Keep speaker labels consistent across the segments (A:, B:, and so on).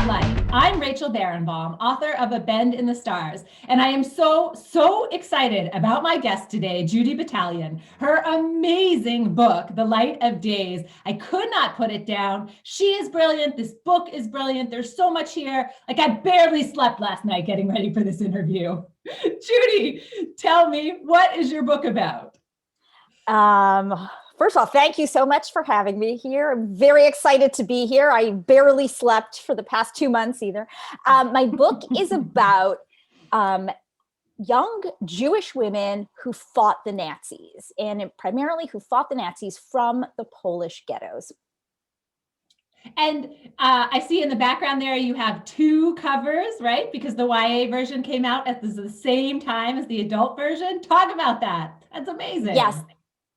A: Spotlight. I'm Rachel Barenbaum, author of A Bend in the Stars, and I am so excited about my guest today, Judy Batalion. Her amazing book, The Light of Days. I could not put it down. She is brilliant. This book is brilliant. There's so much here. Like, I barely slept last night getting ready for this interview. Judy, tell me, what is your book about?
B: First of all, thank you so much for having me here. I'm very excited to be here. I barely slept for the past 2 months either. My book is about young Jewish women who fought the Nazis, and primarily who fought the Nazis from the Polish ghettos.
A: And I see in the background there you have 2 covers, right? Because the YA version came out at the same time as the adult version. Talk about that. That's amazing.
B: Yes.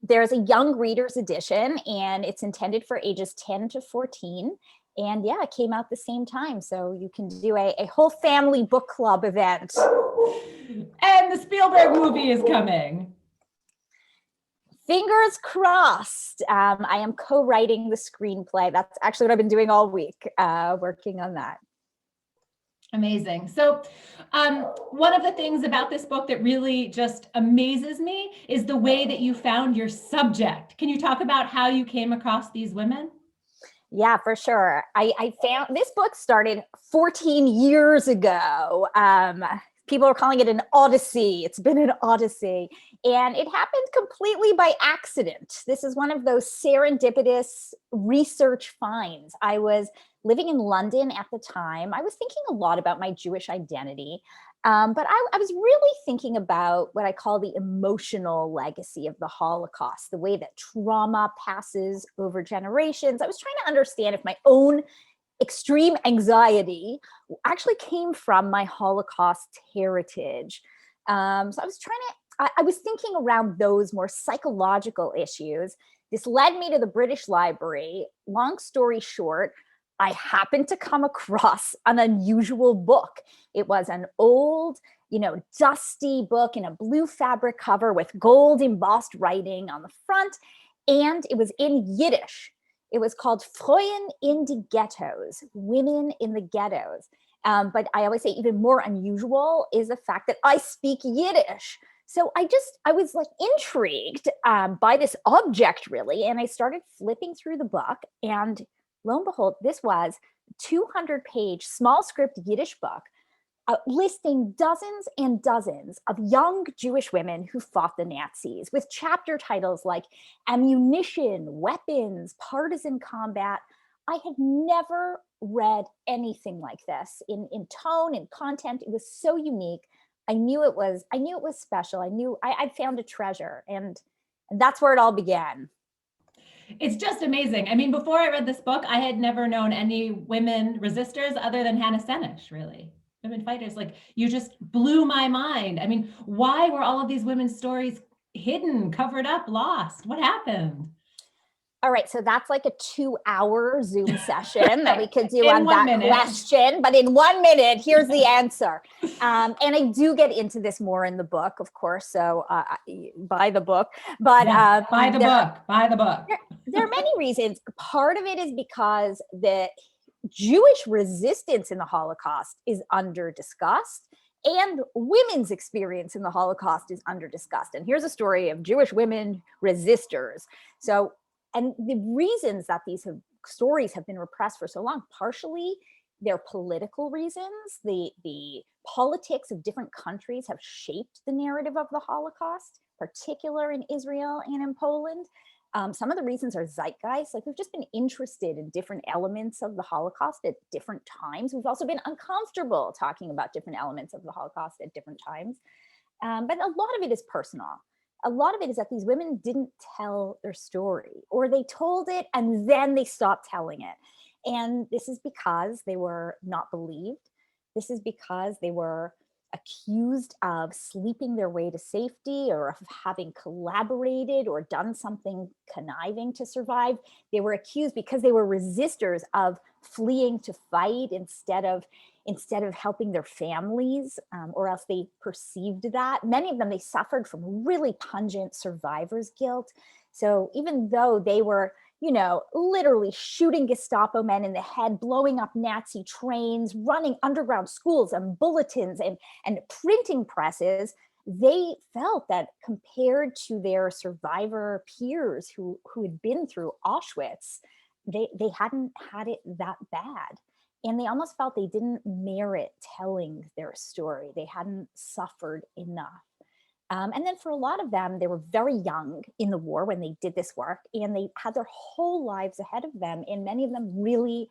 B: There's a young reader's edition, and it's intended for ages 10 to 14. And yeah, it came out the same time. So you can do a whole family book club event.
A: And the Spielberg movie is coming.
B: Fingers crossed. I am co-writing the screenplay. That's actually what I've been doing all week, working on that.
A: Amazing. So one of the things about this book that really just amazes me is the way that you found your subject. Can you talk about how you came across these women?
B: Yeah, for sure. I found this book started 14 years ago. People are calling it an odyssey. It's been an odyssey. And it happened completely by accident. This is one of those serendipitous research finds. I was living in London at the time. I was thinking a lot about my Jewish identity, but I was really thinking about what I call the emotional legacy of the Holocaust, the way that trauma passes over generations. I was trying to understand if my own extreme anxiety actually came from my Holocaust heritage. So I was thinking around those more psychological issues. This led me to the British Library. Long story short, I happened to come across an unusual book. It was an old, dusty book in a blue fabric cover with gold embossed writing on the front, and it was in Yiddish. It was called Frauen in die Ghettos, Women in the Ghettos. But I always say even more unusual is the fact that I speak Yiddish. So I was like intrigued by this object really. And I started flipping through the book, and lo and behold, this was a 200-page small script Yiddish book listing dozens and dozens of young Jewish women who fought the Nazis, with chapter titles like Ammunition, Weapons, Partisan Combat. I had never read anything like this in tone and content. It was so unique. I knew it was special. I knew I'd found a treasure, and that's where it all began.
A: It's just amazing. I mean, before I read this book, I had never known any women resistors other than Hannah Senesh, really. Women fighters. Like, you just blew my mind. I mean, why were all of these women's stories hidden, covered up, lost? What happened?
B: All right, so that's like a 2-hour Zoom session that we could do on that
A: minute.
B: question. But in 1 minute, here's the answer. And I do get into this more in the book, of course. So buy the book. But
A: yes, buy the book.
B: There are many reasons. Part of it is because the Jewish resistance in the Holocaust is under discussed, and women's experience in the Holocaust is under discussed. And here's a story of Jewish women resistors. And the reasons that these stories have been repressed for so long, partially they're political reasons. The politics of different countries have shaped the narrative of the Holocaust, particular in Israel and in Poland. Some of the reasons are zeitgeist. Like, we've just been interested in different elements of the Holocaust at different times. We've also been uncomfortable talking about different elements of the Holocaust at different times. But a lot of it is personal. A lot of it is that these women didn't tell their story, or they told it and then they stopped telling it. And this is because they were not believed. This is because they were accused of sleeping their way to safety, or of having collaborated or done something conniving to survive. They were accused because they were resistors of fleeing to fight instead of helping their families, or else they perceived that. Many of them, they suffered from really pungent survivor's guilt. So even though they were literally shooting Gestapo men in the head, blowing up Nazi trains, running underground schools and bulletins and printing presses. They felt that compared to their survivor peers who had been through Auschwitz, they hadn't had it that bad. And they almost felt they didn't merit telling their story. They hadn't suffered enough. And then for a lot of them, they were very young in the war when they did this work, and they had their whole lives ahead of them. And many of them really,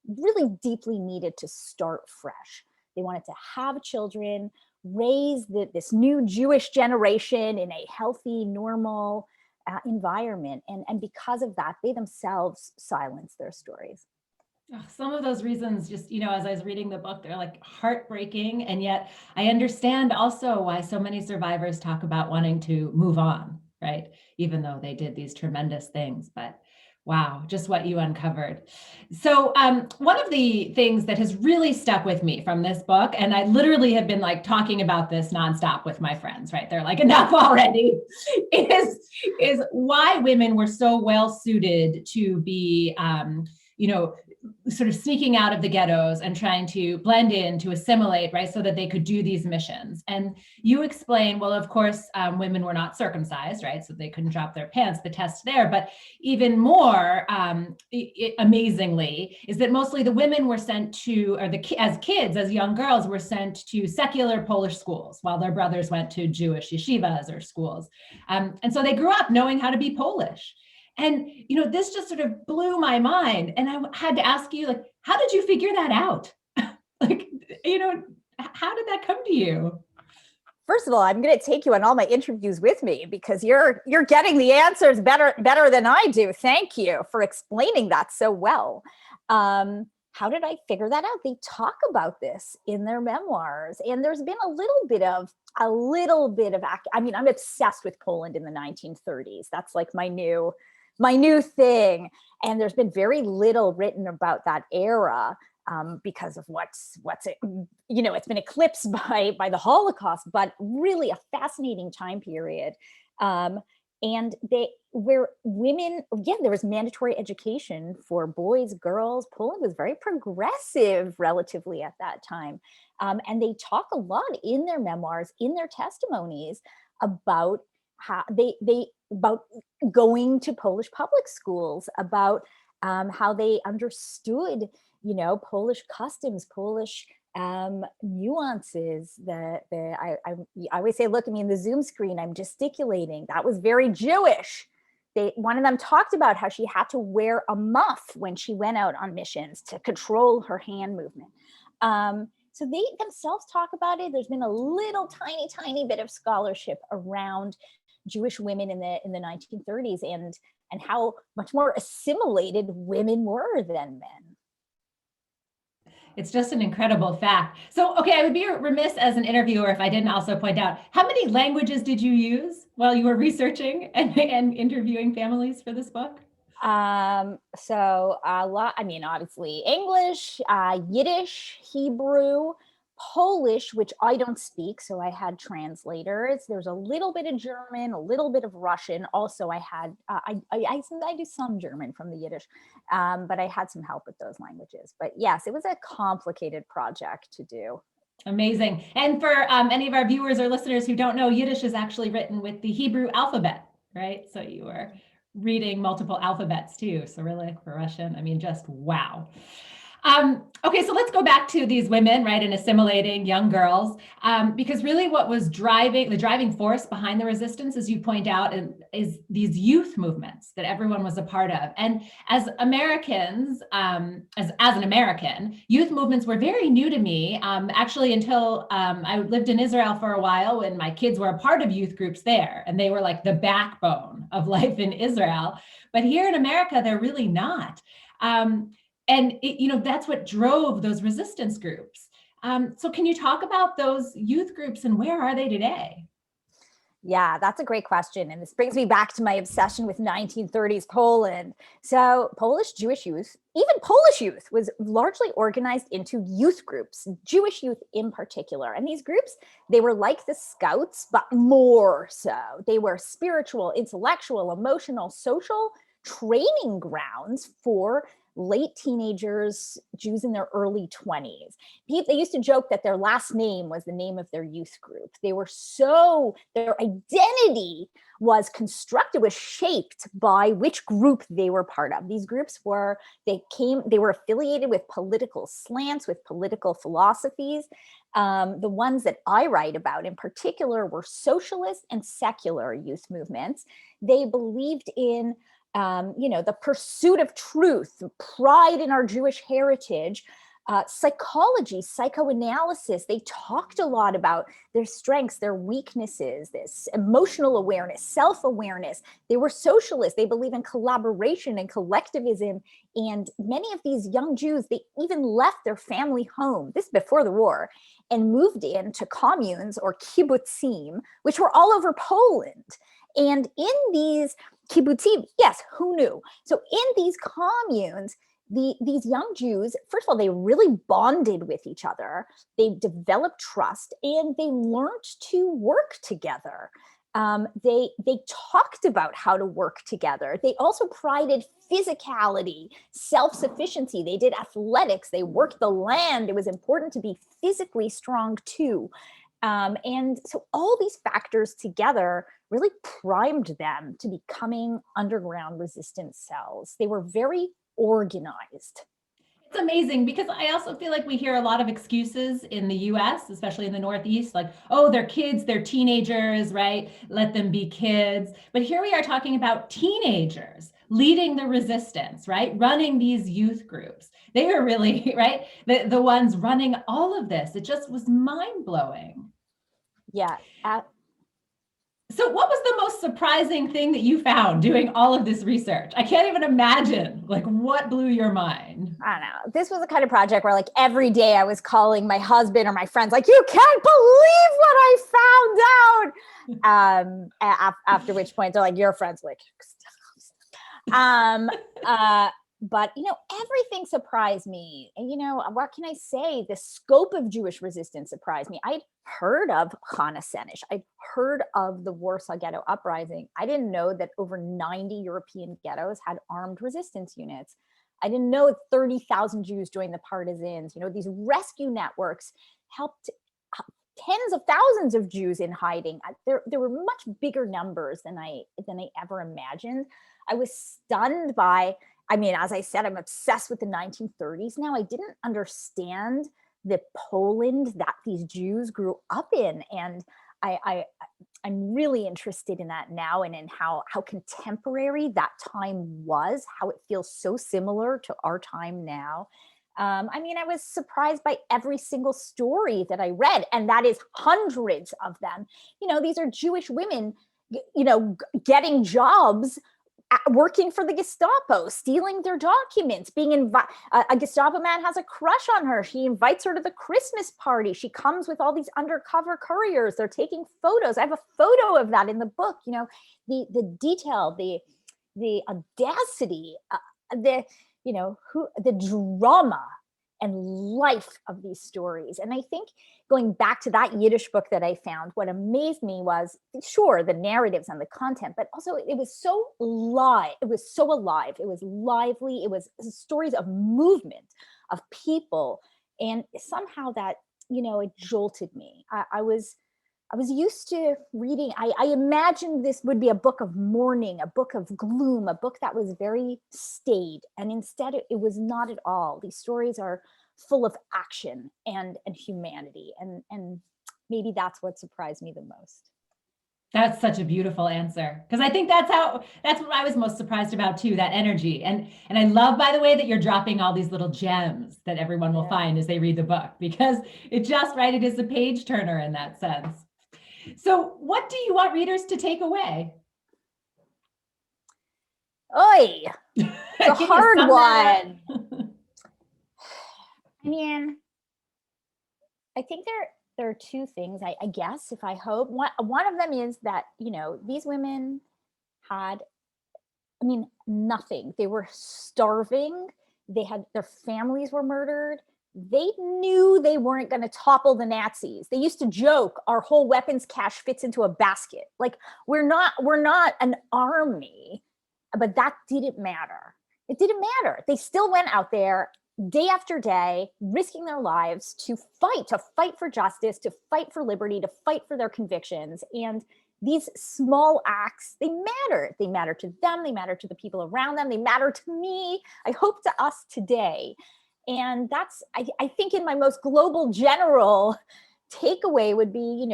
B: really deeply needed to start fresh. They wanted to have children, raise this new Jewish generation in a healthy, normal environment. And because of that, they themselves silenced their stories.
A: Some of those reasons just, as I was reading the book, they're like heartbreaking. And yet I understand also why so many survivors talk about wanting to move on, right? Even though they did these tremendous things. But wow, just what you uncovered. So one of the things that has really stuck with me from this book, and I literally have been like talking about this nonstop with my friends, right? They're like, enough already, is why women were so well suited to be, sort of sneaking out of the ghettos and trying to blend in, to assimilate, right? So that they could do these missions. And you explain, well, of course, women were not circumcised, right? So they couldn't drop their pants, the test there. But even more amazingly, is that mostly the women were sent to, or as kids, as young girls, were sent to secular Polish schools while their brothers went to Jewish yeshivas or schools. And so they grew up knowing how to be Polish. And, this just sort of blew my mind. And I had to ask you, like, how did you figure that out? Like, how did that come to you?
B: First of all, I'm going to take you on all my interviews with me because you're getting the answers better than I do. Thank you for explaining that so well. How did I figure that out? They talk about this in their memoirs, and there's been a little bit of, I'm obsessed with Poland in the 1930s. That's like my new thing. And there's been very little written about that era because of what's it's been eclipsed by the Holocaust, but really a fascinating time period. And where women, again, there was mandatory education for boys, girls. Poland was very progressive relatively at that time. And they talk a lot in their memoirs, in their testimonies about how about going to Polish public schools, about how they understood, Polish customs, Polish nuances. I always say, look at me in the Zoom screen, I'm gesticulating. That was very Jewish. One of them talked about how she had to wear a muff when she went out on missions to control her hand movement. So they themselves talk about it. There's been a little tiny bit of scholarship around Jewish women in the 1930s and how much more assimilated women were than men.
A: It's just an incredible fact. So, okay, I would be remiss as an interviewer if I didn't also point out, how many languages did you use while you were researching and interviewing families for this book?
B: So a lot, obviously English, Yiddish, Hebrew, Polish, which I don't speak, so I had translators. There's a little bit of German, a little bit of Russian. Also, I had I do some German from the Yiddish, but I had some help with those languages. But yes, it was a complicated project to do.
A: Amazing. And for any of our viewers or listeners who don't know, Yiddish is actually written with the Hebrew alphabet, right? So you were reading multiple alphabets too. Cyrillic, for Russian. Just wow. Okay, so let's go back to these women, right, and assimilating young girls, because really what was the driving force behind the resistance, as you point out, is these youth movements that everyone was a part of. And as Americans, as an American, youth movements were very new to me, actually until I lived in Israel for a while when my kids were a part of youth groups there, and they were like the backbone of life in Israel. But here in America, they're really not. And that's what drove those resistance groups. So can you talk about those youth groups and where are they today?
B: Yeah, that's a great question. And this brings me back to my obsession with 1930s Poland. So Polish Jewish youth, even Polish youth, was largely organized into youth groups, Jewish youth in particular. And these groups, they were like the Scouts, but more so. They were spiritual, intellectual, emotional, social, training grounds for late teenagers, Jews in their early 20s. They used to joke that their last name was the name of their youth group. Their identity was constructed, was shaped by which group they were part of. These groups they were affiliated with political slants, with political philosophies. The ones that I write about in particular were socialist and secular youth movements. They believed in the pursuit of truth, pride in our Jewish heritage, psychology, psychoanalysis. They talked a lot about their strengths, their weaknesses, this emotional awareness, self-awareness. They were socialists. They believe in collaboration and collectivism. And many of these young Jews, they even left their family home, this before the war, and moved into communes or kibbutzim, which were all over Poland. And in these kibbutzim, yes, who knew? So in these communes, these young Jews, first of all, they really bonded with each other. They developed trust and they learned to work together. They talked about how to work together. They also prided physicality, self-sufficiency. They did athletics. They worked the land. It was important to be physically strong too. And so all these factors together really primed them to becoming underground resistance cells. They were very organized.
A: It's amazing because I also feel like we hear a lot of excuses in the US, especially in the Northeast, like, oh, they're kids, they're teenagers, right? Let them be kids. But here we are talking about teenagers leading the resistance, right? Running these youth groups. They are really, right? The ones running all of this. It just was mind blowing.
B: Yeah.
A: So what was the most surprising thing that you found doing all of this research? I can't even imagine, like, what blew your mind?
B: I don't know. This was the kind of project where like every day I was calling my husband or my friends, like, you can't believe what I found out. After which point they're like, your friends like, but, everything surprised me. And, what can I say? The scope of Jewish resistance surprised me. I'd heard of Chana Senish. I'd heard of the Warsaw Ghetto Uprising. I didn't know that over 90 European ghettos had armed resistance units. I didn't know 30,000 Jews joined the partisans. These rescue networks helped tens of thousands of Jews in hiding. There were much bigger numbers than I ever imagined. I was stunned by, as I said, I'm obsessed with the 1930s now. I didn't understand the Poland that these Jews grew up in. And I'm really interested in that now and in how contemporary that time was, how it feels so similar to our time now. I was surprised by every single story that I read, and that is hundreds of them. These are Jewish women, getting jobs, working for the Gestapo, stealing their documents, a Gestapo man has a crush on her. She invites her to the Christmas party. She comes with all these undercover couriers. They're taking photos. I have a photo of that in the book. The detail, the audacity, the drama and life of these stories. And I think going back to that Yiddish book that I found, what amazed me was, sure, the narratives and the content, but also it was so live. It was so alive. It was lively. It was stories of movement, of people. And somehow that, it jolted me. I was used to reading. I imagined this would be a book of mourning, a book of gloom, a book that was very staid. And instead, it was not at all. These stories are full of action and humanity. And maybe that's what surprised me the most.
A: That's such a beautiful answer. Because I think that's what I was most surprised about too, that energy. And I love, by the way, that you're dropping all these little gems that everyone will find as they read the book, because it is a page turner in that sense. So what do you want readers to take away?
B: Oy, it's a hard one. I think there are two things, I guess, if I hope. One of them is that, these women had, nothing. They were starving. Their families were murdered. They knew they weren't going to topple the Nazis. They used to joke, our whole weapons cache fits into a basket. Like, we're not an army. but that didn't matter. It didn't matter. They still went out there day after day, risking their lives to fight for justice, to fight for liberty, to fight for their convictions. And these small acts, they matter. They matter to them. They matter to the people around them. They matter to me. I hope to us today. And that's, I think, in my most global general takeaway would be,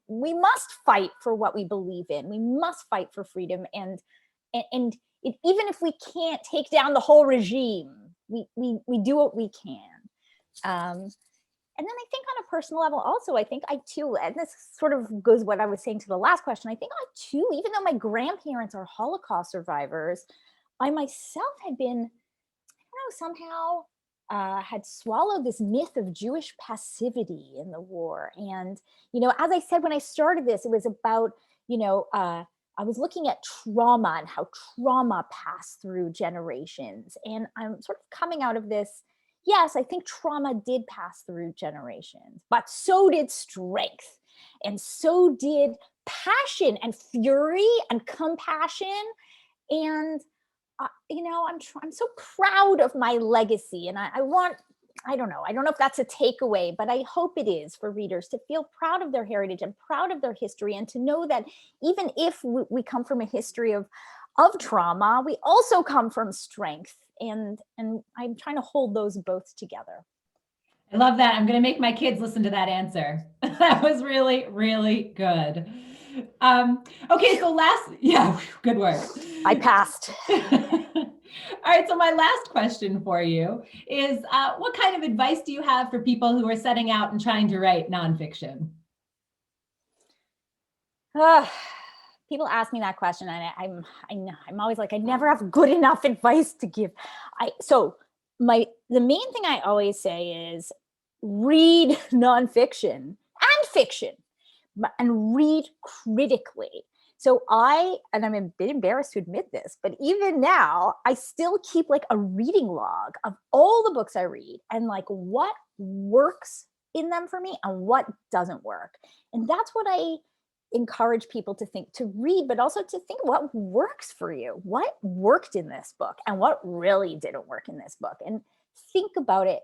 B: we must fight for what we believe in. We must fight for freedom. And even if we can't take down the whole regime, we do what we can. And then I think on a personal level also, I think I too, and this sort of goes what I was saying to the last question, I think I too, even though my grandparents are Holocaust survivors, I myself had been, somehow had swallowed this myth of Jewish passivity in the war. And, as I said, when I started this, it was about, I was looking at trauma and how trauma passed through generations. And I'm sort of coming out of this. Yes, I think trauma did pass through generations, but so did strength. And so did passion and fury and compassion. And, I'm so proud of my legacy. And I don't know if that's a takeaway, but I hope it is for readers to feel proud of their heritage and proud of their history, and to know that even if we come from a history of trauma, we also come from strength. And I'm trying to hold those both together.
A: I love that. I'm going to make my kids listen to that answer. That was really, really good. Okay, so good work.
B: I passed.
A: All right, so my last question for you is, what kind of advice do you have for people who are setting out and trying to write nonfiction?
B: People ask me that question, and I'm always like, I never have good enough advice to give. The main thing I always say is read nonfiction and fiction, and read critically. So and I'm a bit embarrassed to admit this, but even now I still keep like a reading log of all the books I read and like what works in them for me and what doesn't work. And that's what I encourage people to read, but also to think what works for you, what worked in this book and what really didn't work in this book. And think about it.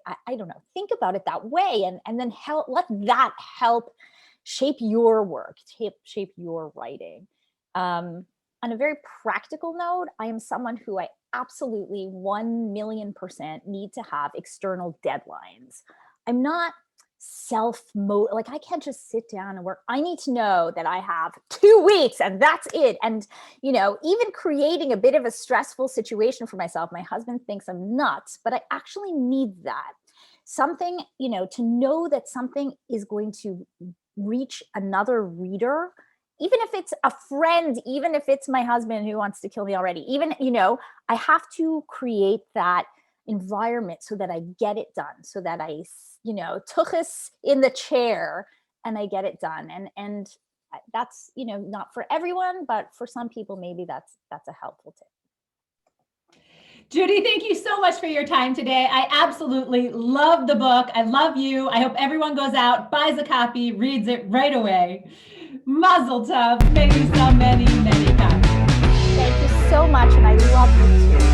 B: Think about it that way. And then let that help shape your work, shape your writing. On a very practical note, I am someone who I absolutely 1,000,000% need to have external deadlines. I'm not like I can't just sit down and work. I need to know that I have 2 weeks and that's it. And, even creating a bit of a stressful situation for myself, my husband thinks I'm nuts, but I actually need that. Something, to know that something is going to reach another reader, even if it's a friend, even if it's my husband who wants to kill me already, even, I have to create that environment so that I get it done, so that I, tuchus in the chair and I get it done. And that's, not for everyone, but for some people, maybe that's a helpful tip.
A: Judy, thank you so much for your time today. I absolutely love the book. I love you. I hope everyone goes out, buys a copy, reads it right away. Mazel tov. May you sell many, many copies.
B: Thank you so much. And I love you too.